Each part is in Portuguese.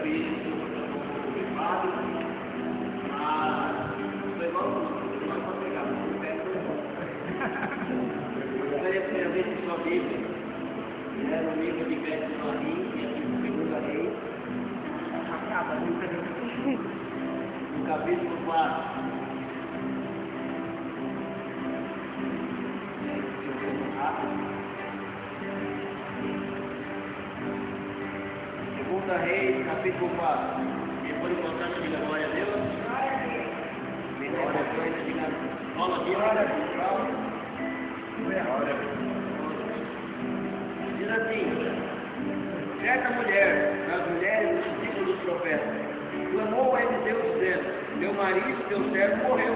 espírito ocupado, mas foi igual não para pegar, o pé foi bom. Eu gostaria de ver a sua Bíblia, né, no livro de Beth Marim, que é a segunda lei, no capítulo 4. Segunda Reis, capítulo 4. Depois de contar, diga glória a Deus. Glória a Deus, diga glória a Deus. Diz assim: certa mulher, das mulheres dos discípulos dos profetas, clamou a Eliseu dizendo: meu marido, teu servo, morreu,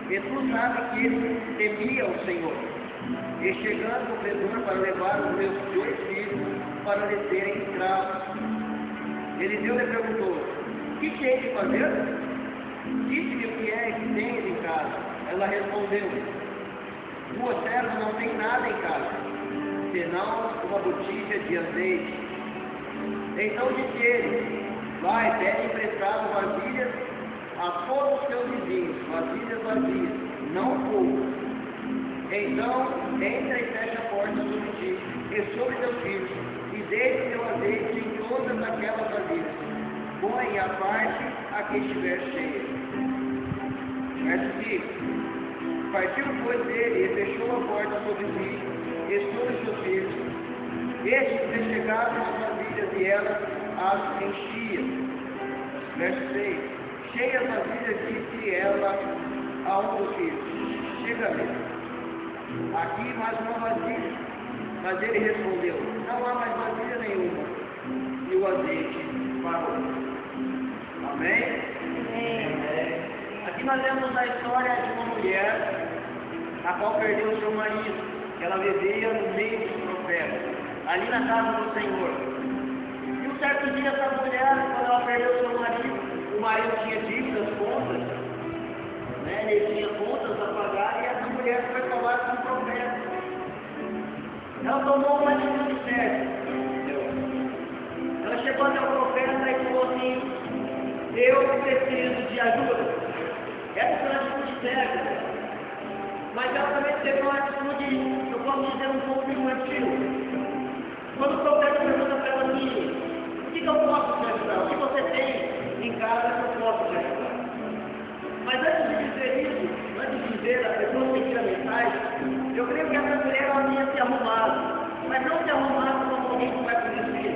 e tu sabes que ele temia o Senhor. E chegando o credor para levar os meus 2 filhos para lhe serem escravos. Eliseu lhe perguntou: que hei de fazer? Disse-me o que é que tens em casa. Ela respondeu: tua serva não tem nada em casa, senão uma botija de azeite. Então disse ele: vai, pede emprestado vasilhas a todos os teus vizinhos, vasilhas vazias, não poucas. Então, entra e fecha a porta sobre ti e sobre teus filhos, e deixa o teu azeite em todas aquelas vasilhas. Põe à parte a que estiver cheia. Verso 5. Partiu, pois, dele e fechou a porta sobre si e sobre seus filhos. Estes se chegaram às vasilhas e elas as enchiam. Verso 6. Cheias vasilhas, disse ela a um dos filhos: chega-me aqui mais uma vasilha. Mas ele respondeu: não há mais vasilha nenhuma. E o azeite parou. Amém? Amém. Aqui nós vemos a história de uma mulher a qual perdeu o seu marido, que ela vivia no meio dos profetas, ali na casa do Senhor. E um certo dia essa mulher, quando ela perdeu o seu marido, o marido tinha dívidas, contas, né? Ele tinha contas a pagar, e essa mulher foi falar com o profeta. Ela tomou uma atitude certa. Ela chegou até o profeta e falou assim: eu preciso de ajuda. Essa foi uma atitude certa. Mas ela também teve uma atitude, eu posso dizer, um pouco infantil. Quando o profeta pergunta para ela assim: o que eu posso te ajudar? O que você tem em casa que eu posso te ajudar? Mas antes de dizer isso, antes de dizer a pessoa sentir a mensagem, eu creio que essa mulher ela tinha se arrumado. Mas não se arrumado como alguém que vai para o desfile,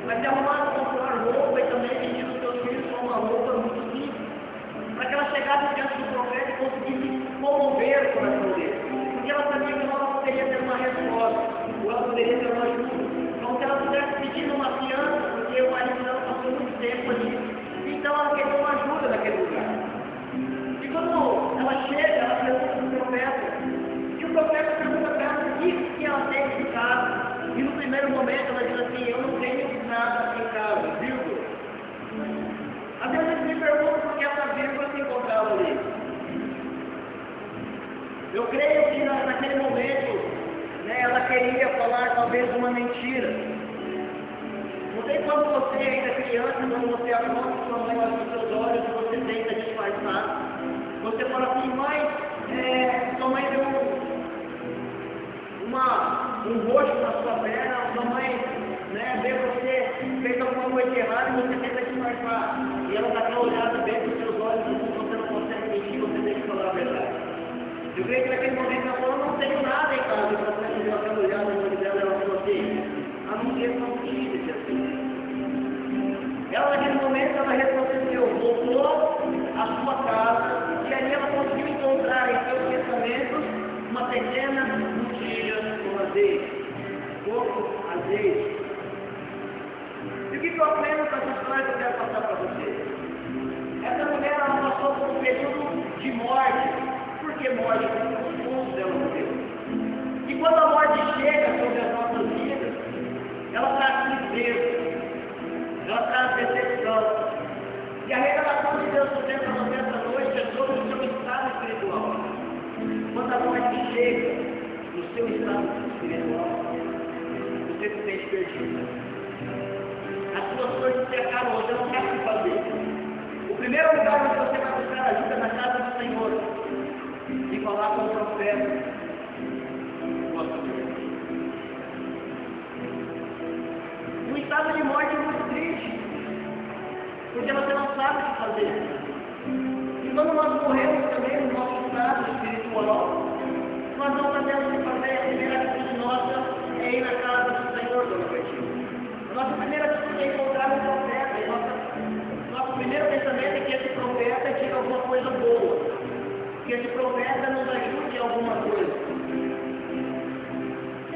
mas se arrumado com uma roupa e também vestindo os seus filhos com uma roupa muito simples, para que ela chegasse diante do profeta e conseguisse comover o coração dele. Porque ela sabia que ela poderia ter uma resposta, ou ela poderia ter uma ajuda. Então, se ela estivesse pedindo uma fiança, porque o marido dela passou muito tempo ali, então ela queria uma ajuda naquele lugar. E quando ela chega, ela pergunta para o profeta, e o profeta pergunta para ela o que ela tem em casa. E no primeiro momento ela diz assim: eu não tenho nada em casa, vírgula. Às vezes eu me pergunto por que essa vírgula se encontrava ali. Eu creio que naquele momento, né, ela queria falar talvez uma mentira. Não sei quando você ainda é criança, quando você apronta sua mãe olha nos seus olhos e você tenta disfarçar. Você fala assim: mãe, sua mãe deu um roxo na sua perna, sua mãe, né, vê você fez alguma coisa de errada e você tenta disfarçar. E ela dá aquela olhada bem nos seus olhos, assim, você não consegue mentir, você tem que falar a verdade. Eu creio que naquele momento ela falou: não tenho nada em casa. E o profeta deu aquela olhada no olho dela e ela falou assim: a não ser uma botija de azeite. Ela naquele momento ela respondeu, voltou à sua casa, e ali ela conseguiu encontrar em seus pensamentos uma pequena botija com azeite, pouco azeite. E o que eu aprendo com essa história que eu quero passar para você? Essa mulher ela passou por um período de morte. Por que morte? Porque os fundos dela morreu. E quando a morte chega sobre as nossas vidas, ela traz tristeza, ela traz decepção. E a revelação de Deus sobre essa noite é sobre o seu estado espiritual. Quando a morte chega no seu estado espiritual, você se sente perdido. As suas coisas se acabam, você não quer primeiro lugar onde você vai buscar ajuda na casa do Senhor e falar com o profeta. Um estado de morte é muito triste, porque você não sabe o que fazer. E quando nós morremos também no nosso estado espiritual, nós não sabemos o que fazer. A primeira atitude nossa é ir na casa do Senhor, dona Bertinho. A nossa primeira atitude é encontrar um profeta. E nosso primeiro pensamento é que esse profeta diga alguma coisa boa, que esse profeta nos ajude em alguma coisa.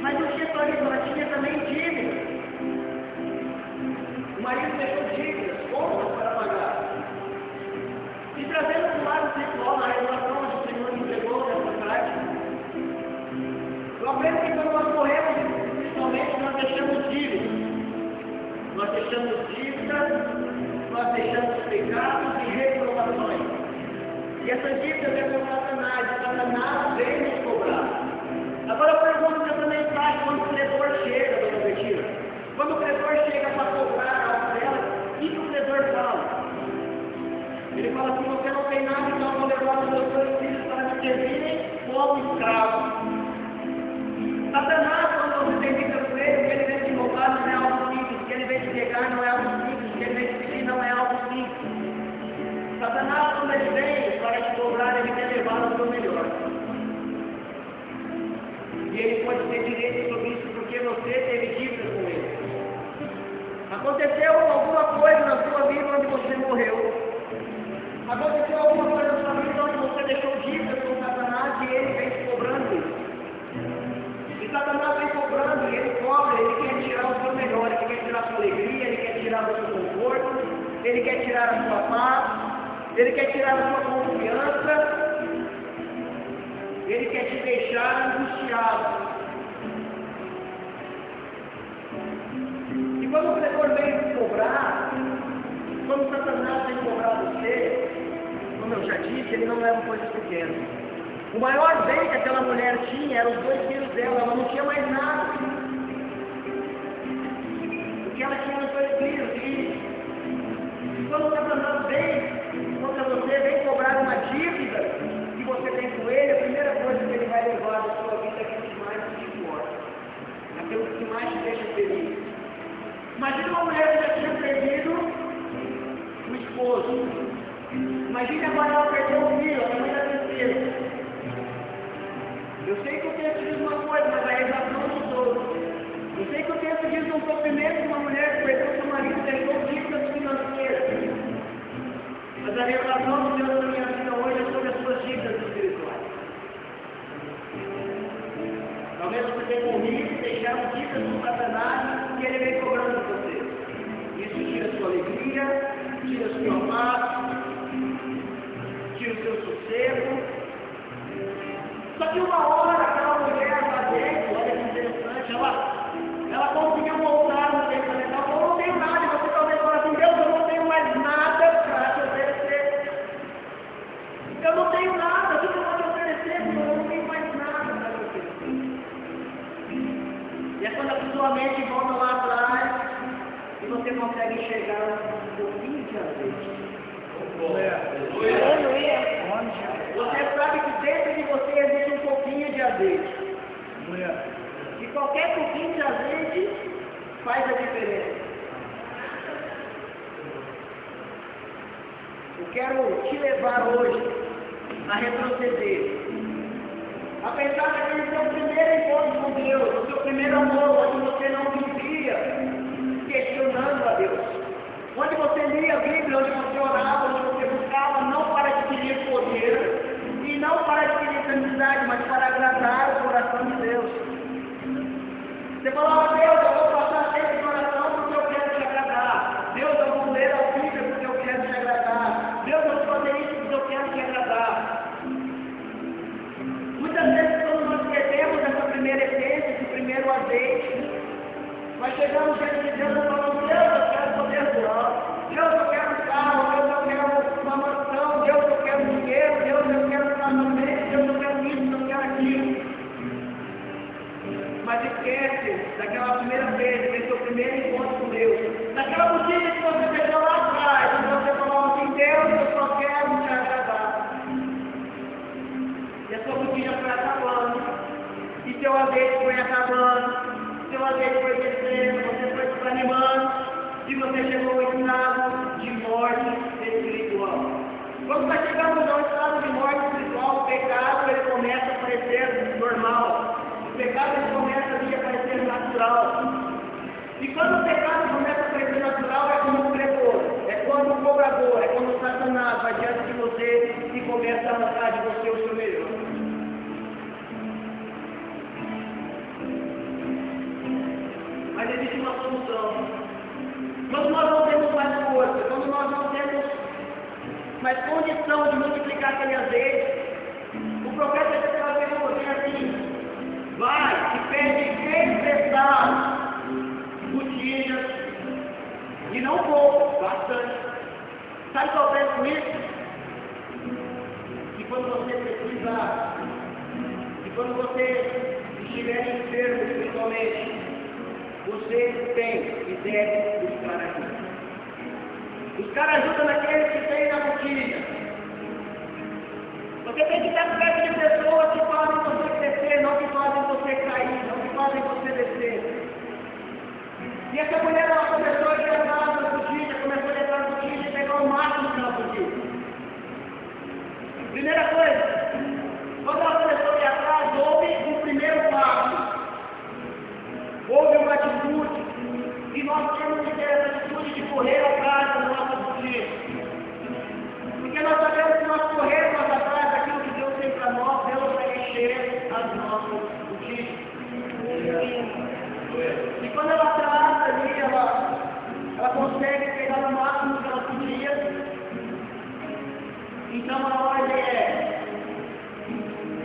Mas não tinha só isso, ela tinha também dívidas. O marido deixou dívidas, contas para pagar. E trazendo para o lado espiritual, na revelação onde o Senhor nos entregou nessa prática, eu aprendo que quando nós morremos, principalmente, nós deixamos dívidas. Nós deixamos dívidas, nós deixamos pecados e reprovações. E essas dívidas é com Satanás, e Satanás vem nos cobrar. Agora eu pergunto nessa mensagem, quando o credor chega, dona Bertina, quando o credor chega para cobrar algo dela, o que o credor fala? Ele fala assim: você não tem nada, então eu vou levar os meus dois filhos para me servirem como escravos. Satanás, quando você tem dívida com ele, que ele vem te roubar não é algo simples, que ele vem te pegar não é algo simples, que ele vem te pedir não é algo simples. Satanás, quando ele vem para te cobrar, ele quer levar o seu melhor. E ele pode ter direito sobre isso porque você teve dívida com ele. Aconteceu alguma coisa na sua vida onde você morreu. Aconteceu alguma coisa na sua vida onde você deixou dívidas com Satanás e ele vem te cobrando isso. E Satanás vem cobrando e ele cobra, ele quer tirar o seu melhor, ele quer tirar a sua alegria, ele quer tirar o seu conforto, ele quer tirar a sua paz, ele quer tirar a sua confiança. Ele quer te deixar angustiado. E quando o credor vem te cobrar, quando Satanás vem cobrar você, como eu já disse, ele não leva coisas pequenas. O maior bem que aquela mulher tinha eram os 2 filhos dela, ela não tinha mais nada. Porque ela tinha os 2 filhos. E quando Satanás vem contra você, vem cobrar uma dívida que você tem com ele, a primeira coisa que ele vai levar da sua vida é aquilo que mais te importa, aquilo que mais te deixa feliz. Imagina uma mulher que já tinha perdido o esposo. Imagine agora ela perdeu o filho, a mãe da tristeza. Eu sei que o texto diz uma coisa, mas a revelação mudou. Eu sei que o texto diz um sofrimento de uma mulher que perdeu seu marido e deixou dívidas financeiras. Mas a revelação do Deus na minha vida hoje é sobre as suas dívidas espirituais. Talvez você tenha morrido e deixado dívidas com Satanás e ele vem cobrando você. Isso tira a sua alegria, tira a sua paz, tira o seu sossego. Só que uma hora aquela mulher lá dentro, olha que interessante, ela conseguiu voltar no tempo dela. Ela falou: eu não tenho nada. E você talvez fale assim: Deus, eu não tenho mais nada para te oferecer. Eu não tenho nada, o que eu vou te oferecer? Eu não tenho mais nada para te oferecer. E é quando a sua mente volta lá atrás e você consegue enxergar um pouquinho de azeite. Você sabe que dentro de você existe um pouquinho de azeite. E qualquer pouquinho de azeite faz a diferença. Eu quero te levar hoje a retroceder, a pensar naquele seu primeiro encontro com Deus, o seu primeiro amor, onde você não vivia questionando a Deus, onde você lia a Bíblia, onde você orava, onde você buscava não para adquirir poder e não para adquirir santidade, mas para agradar o coração de Deus. Você falava: Deus, eu vou passar tempo de oração porque eu quero te agradar. Deus, eu vou ler a Bíblia porque eu quero te agradar. Deus, eu vou fazer isso porque eu quero te agradar. Muitas vezes, quando nós perdemos essa primeira essência, esse primeiro azeite, nós chegamos diante de Deus e falamos: Deus, eu quero poder voar. Deus, eu quero um carro. Deus, eu quero uma mansão. Deus, eu quero dinheiro. Deus, eu quero um casamento. Deus, eu quero isso, eu quero aquilo. Mas esquece daquela primeira vez, desse seu primeiro encontro com Deus. Daquela notícia que você deixou lá atrás, quando você falou assim: Deus, eu se você chegou ao estado de morte espiritual. Quando nós chegamos ao estado de morte espiritual, o pecado ele começa a parecer normal. O pecado ele começa a parecer natural. E quando o pecado começa a parecer natural, é como um credor, é quando o cobrador, é quando o Satanás vai diante de você e começa a arrancar de você o seu melhor. Mas existe uma solução. Quando nós não temos mais força, quando nós não temos mais condição de multiplicar aquele azeite, o profeta está dizendo a você assim: vai e pede emprestado botijas, e não pouco, bastante. Sabe qual é com isso? Que quando você precisar, e quando você estiver enfermo espiritualmente, você tem e deve buscar ajuda. Buscar ajuda naqueles que têm na botija. Você tem que estar perto de pessoas que fazem você crescer, não que fazem você cair, não que fazem você descer. E essa mulher ela começou a ir atrás da botija, começou a ir atrás da botija e pegar o máximo que ela podia. Primeira coisa, quando ela começou a ir atrás, houve um primeiro passo. Houve uma atitude, e nós temos que ter essa atitude de correr atrás da nossa botija. Porque nós sabemos que nós corremos atrás daquilo que Deus tem para nós, Deus vai encher as nossas botijas. E quando ela trata ali, ela consegue pegar o máximo que ela podia. Então a ordem é: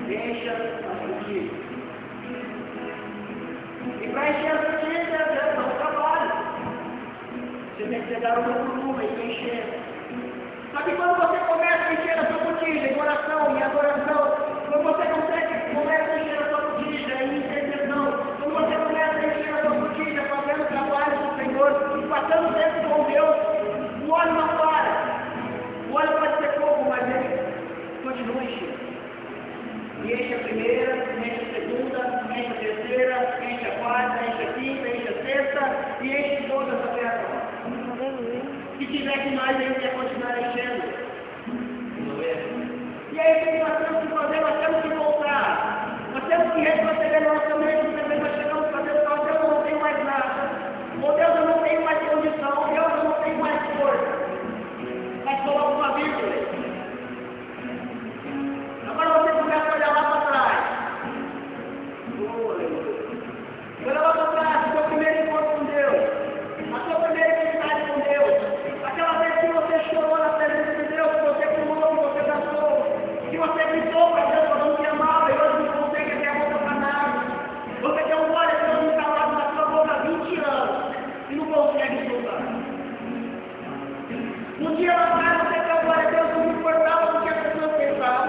encha as botijas. E para encher as botijas é um trabalho. Você tem que pegar uma por uma e encher. Só que quando você começa a encher a sua botija em oração, em adoração, quando você começa a encher a sua botija em intercessão, quando você começa a encher a sua botija fazendo o trabalho do Senhor e passando tempo com Deus, o óleo não para. O óleo pode ser pouco, mas ele continua enchendo. E enche a primeira, enche a segunda, enche a terceira, enche a quarta, enche a quinta, enche a sexta e enche todas até a quarta. Se tiver que mais, ele quer continuar enchendo. E aí o que nós temos que fazer? Nós temos que voltar. Nós temos que retroceder na nossa mente, porque nós chegamos a Deus e falamos: Deus, eu não tenho mais nada. Ou Deus, eu não tenho mais condição. Ou Deus, eu não tenho mais força. Mas coloca uma vírgula. Agora você começa a olhar lá para trás. Olha lá para trás, o seu primeiro encontro com Deus. A sua primeira intimidade com Deus. Aquela vez que você chorou na presença de Deus, que você pulou, que você dançou, que você gritou para Deus falando que amava e hoje não consegue ter a boca para nada. Você tem um glória a Deus instalado na sua boca há 20 anos e não consegue soltar. Um dia lá atrás você tem um glória a Deus, não importava do que as pessoas pensavam.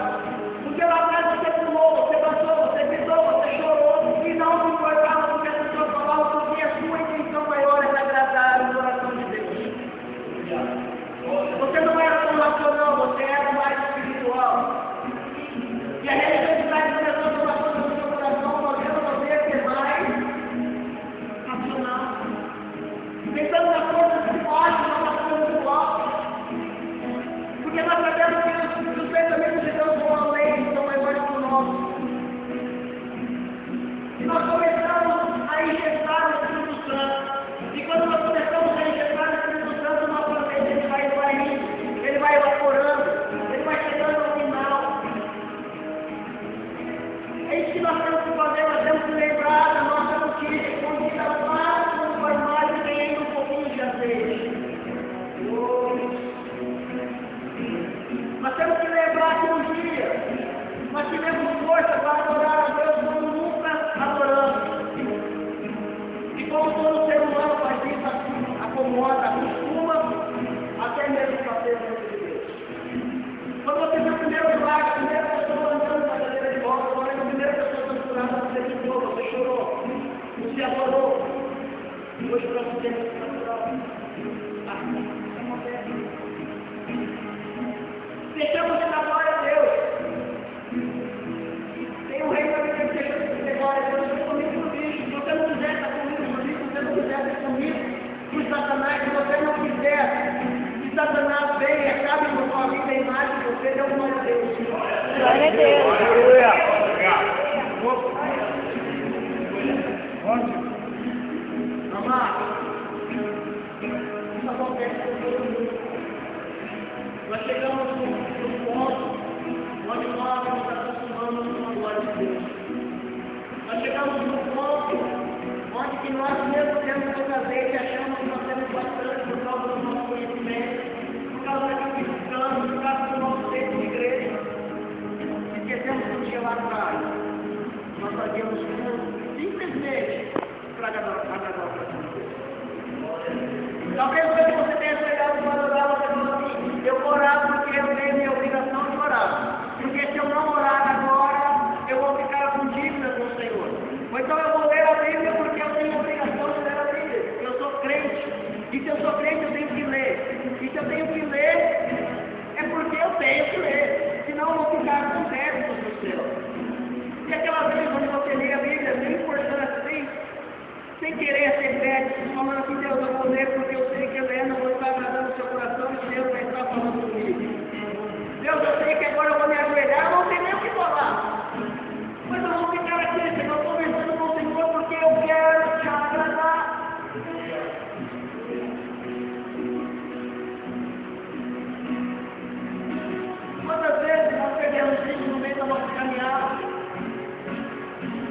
Um dia lá atrás você pulou, você dançou, você gritou, você chorou e não se importava do que as pessoas falavam, porque a sua intenção maior é agradar o coração de Deus. Você não era tão racional, você era mais espiritual. E a religiosidade começou a tomar conta do seu coração, fazendo você ser mais racional. Pensando nas coisas de baixo, não nas coisas do alto. Porque nós sabemos que os pensamentos de Deus vão além, são maiores que o nosso. E nós começamos a injetar o Espírito Santo. E quando nós começamos a injetar o Espírito Santo, nós ele vai evaporando, ele vai chegando ao final. É isso que nós temos que fazer, nós temos que lembrar da nossa notícia, escondida lá no armário e tem ainda um pouquinho de azeite. Nós temos que lembrar que um dia nós tivemos força para adorar a Deus como nunca adoramos. E como todo ser humano faz isso assim, acomoda, acostuma, até mesmo para ter o de Deus. Quando você vê o primeiro milagre, a primeira pessoa andando na cadeira de rodas, quando a primeira pessoa transformada, você gritou, você chorou, você adorou. E hoje para você é natural. Isso acontece. Deixamos de dar glória a Deus. Tem um rei também que deixa de ter glória a Deus, você comigo no bicho. Se você não quiser estar comigo no bicho, se você não quiser ter comigo, por Satanás, se você Satanás vem e acabe com a sua vida em mais que você deu glória a Deus. Glória a Deus. Aleluia. Amado, isso acontece com todo mundo. Nós chegamos num ponto onde nós nos acostumamos com a glória de Deus. Nós chegamos num ponto onde que nós mesmo temos o prazer e achamos que nós temos bastante por causa do nosso conhecimento, por causa daquilo que estudamos, por causa do nosso tempo de igreja. Esquecemos que um dia lá atrás nós fazíamos tudo simplesmente para agradar o coração de Deus. Talvez você tenha chegado quando eu dava assim, eu vou orar porque eu tenho minha obrigação de orar. Porque se eu não orar agora, eu vou ficar com dívida com o Senhor. Ou então eu vou ler a Bíblia porque eu tenho a obrigação de ler a Bíblia. Eu sou crente. E se eu sou crente, eu tenho que ler. E se eu tenho que ler, é porque eu tenho que ler. Senão eu vou ficar com débitos no céu. E aquela vez quando você lê a Bíblia, nem importante, sem querer ser médico, falando assim, Deus, eu vou ler porque eu sei que lendo eu vou estar agradando o seu coração e Deus vai estar falando comigo. Deus, eu sei que agora eu vou me ajoelhar, eu não tenho nem o que falar. Mas eu vou ficar aqui, Senhor, eu estou conversando com o Senhor porque eu quero te agradar. Quantas vezes nós perdemos isso no meio da nossa caminhada?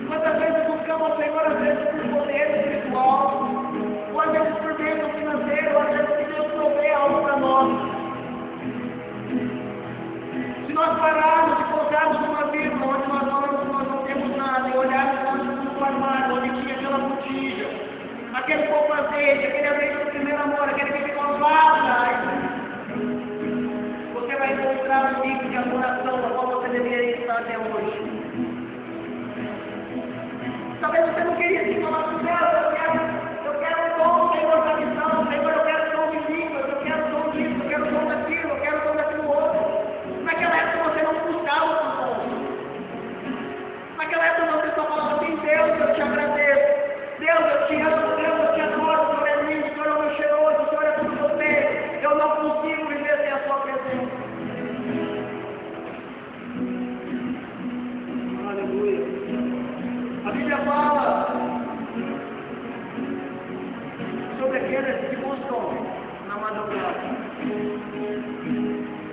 Quantas vezes buscamos o Senhor, às vezes por poder espiritual, ou às vezes por bênção financeira, ou às vezes que Deus provê algo para nós. Se nós pararmos e colocarmos uma vírgula onde nós não temos nada, e olharmos para o armário, onde tinha aquela botija, aquele pouco azeite, aquele azeite do primeiro amor, aquele que ficou lá atrás, você vai encontrar um nível de adoração da qual você deveria estar até hoje. Talvez você não queria assim falar com Deus, eu quero um dom, Senhor, da missão, Senhor, eu quero dom de línguas, eu quero dom disso, eu quero dom daquilo, eu quero dom daquilo outro. Naquela época você não buscava o dom. Naquela época você só falava assim, Deus, eu te agradeço, Deus, eu te amo, Deus, eu te adoro, o Senhor é lindo, o Senhor é o meu cheiroso, o Senhor é tudo que eu tenho, eu não consigo viver sem a sua presença. Aleluia. A Bíblia fala sobre aqueles que buscam na madrugada.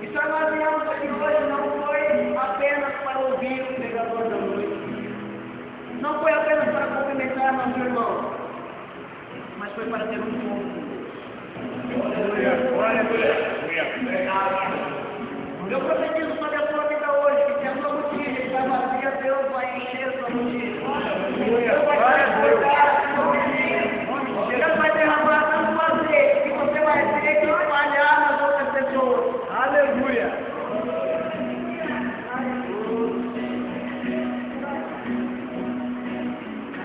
E só nós viemos aqui hoje não foi apenas para ouvir o pregador da noite. Não foi apenas para cumprimentar nosso irmão, mas foi para ter um encontro com Deus. Eu profetizo sobre a sua vida hoje, que se a sua botija está vazia, Deus vai encher a sua botija. Deus vai transportar a sua botija. Deus vai derramar tanto azeite que você vai ter que espalhar nas outras pessoas. Aleluia.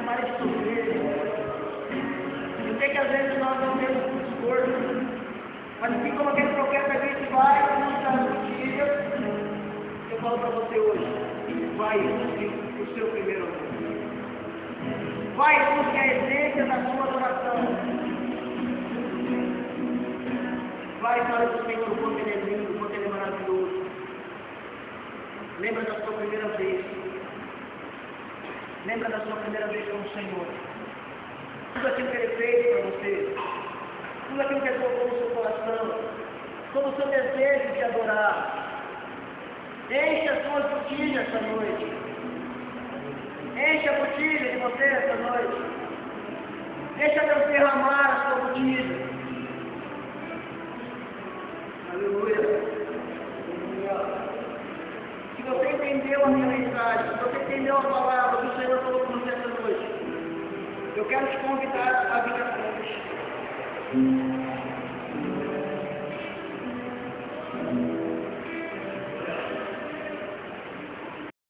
Pare de sofrer. Eu sei que às vezes nós não temos esforço, mas assim como aquele profeta disse, vai buscar as botijas, eu falo para você hoje, vai busque o seu primeiro amor. Vai busque a essência da sua adoração. Vai para o Senhor o quanto Ele é lindo, o quanto Ele é maravilhoso. Lembra da sua primeira vez. Lembra da sua primeira vez com o Senhor. Tudo aquilo que Ele fez para você. Tudo aquilo que Ele colocou no seu coração. Todo o seu desejo de adorar. Enche as suas botijas essa noite. Enche a botija de você essa noite. Deixa Deus derramar a sua botija. Aleluia. Se você entendeu a minha mensagem, se você entendeu a palavra que o Senhor falou com você essa noite, eu quero te convidar a vir à frente.